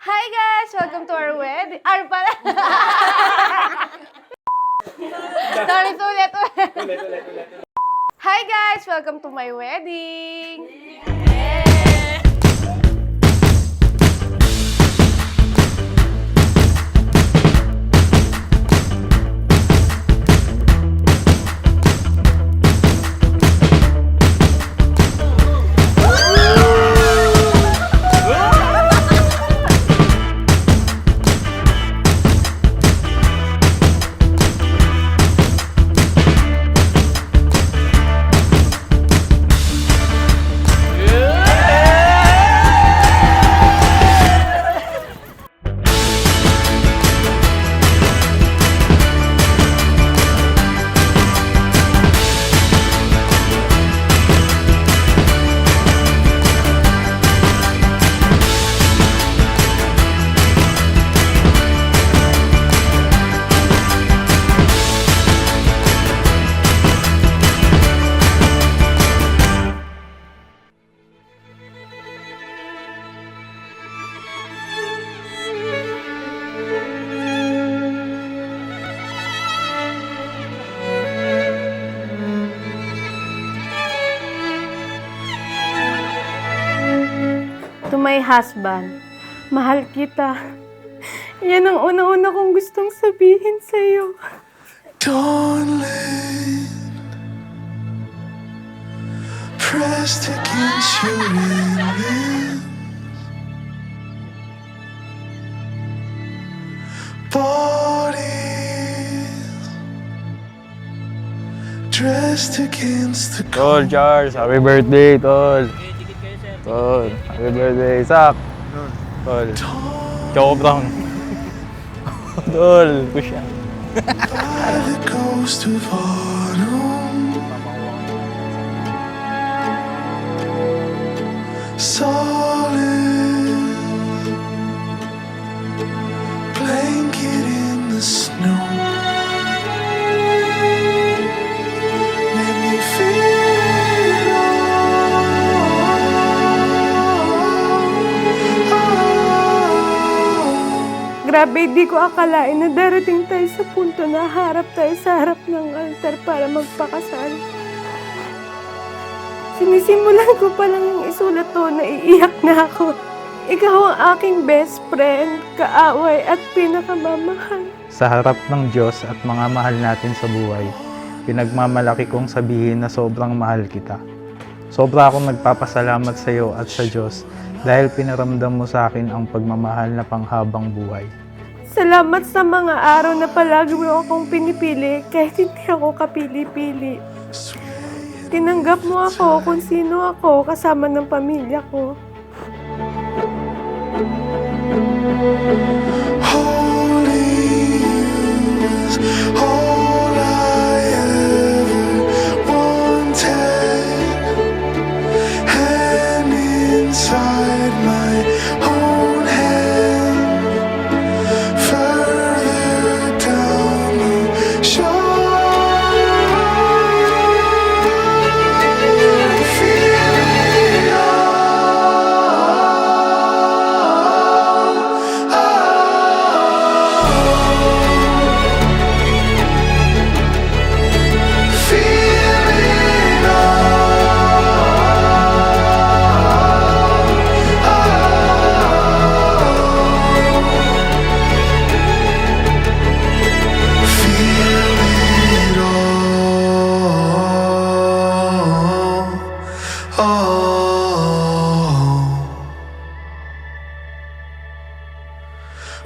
Hi guys! Welcome to our wedding. Ano pala? Sorry, ulit. Hi guys! Welcome to my wedding. To my husband, mahal kita. Yan ang una-una kong gustong sabihin sa'yo. Darling, pressed against your lips, bodies dressed against the Tol, Charles, happy birthday, Tol. Tol, happy birthday, Sak. Tol, Choco Brown. Tol, push yan. by the ghost of autumn. Solid blanket in the snow. Let me feel Grabe, di ko akalain na darating tayo sa punto na harap tayo sa harap ng altar para magpakasal. Sinisimulan ko pa lang yung isulat to, naiiyak na ako. Ikaw ang aking best friend, kaaway at pinakamamahal. Sa harap ng Diyos at mga mahal natin sa buhay, pinagmamalaki kong sabihin na sobrang mahal kita. Sobra akong nagpapasalamat sa iyo at sa Diyos dahil pinaramdam mo sa akin ang pagmamahal na panghabang buhay. Salamat sa mga araw na palagi mo akong pinipili kahit hindi ako kapili-pili. Tinanggap mo ako kung sino ako kasama ng pamilya ko. holding you is all I ever wanted. Hand inside my own hand, further down the shore. Feel it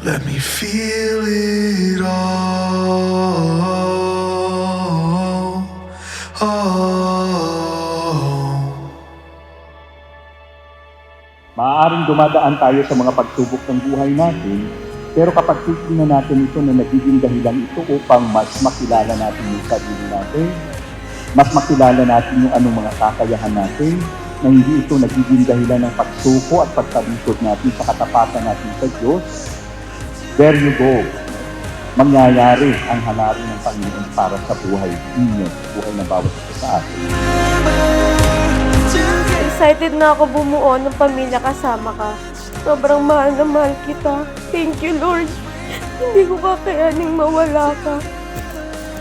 Let me feel it all. Maaaring dumadaan tayo sa mga pagsubok ng buhay natin, pero kapag titignan natin ito na nagiging dahilan ito upang mas makilala natin yung sarili natin, mas makilala natin yung anong mga kakayahan natin, na hindi ito nagiging dahilan ng pagsuko at pagtalikod natin sa katapatan natin sa Diyos, there you go. Mangyayari ang hangarin ng Panginoon para sa buhay ninyo, buhay ng bawat isa sa atin. Excited na ako bumuo ng pamilya kasama ka. Sobrang mahal na mahal kita. Thank you, Lord. Hindi ko kakayaning mawala ka.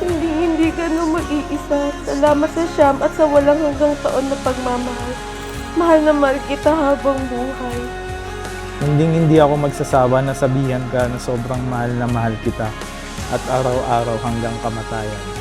Hindi ka na mag-iisa. Salamat sa siyam at sa walang hanggang taon na pagmamahal. Mahal na mahal kita habang buhay. Hindi ako magsasawa na sabihan ka na sobrang mahal na mahal kita at araw-araw hanggang kamatayan.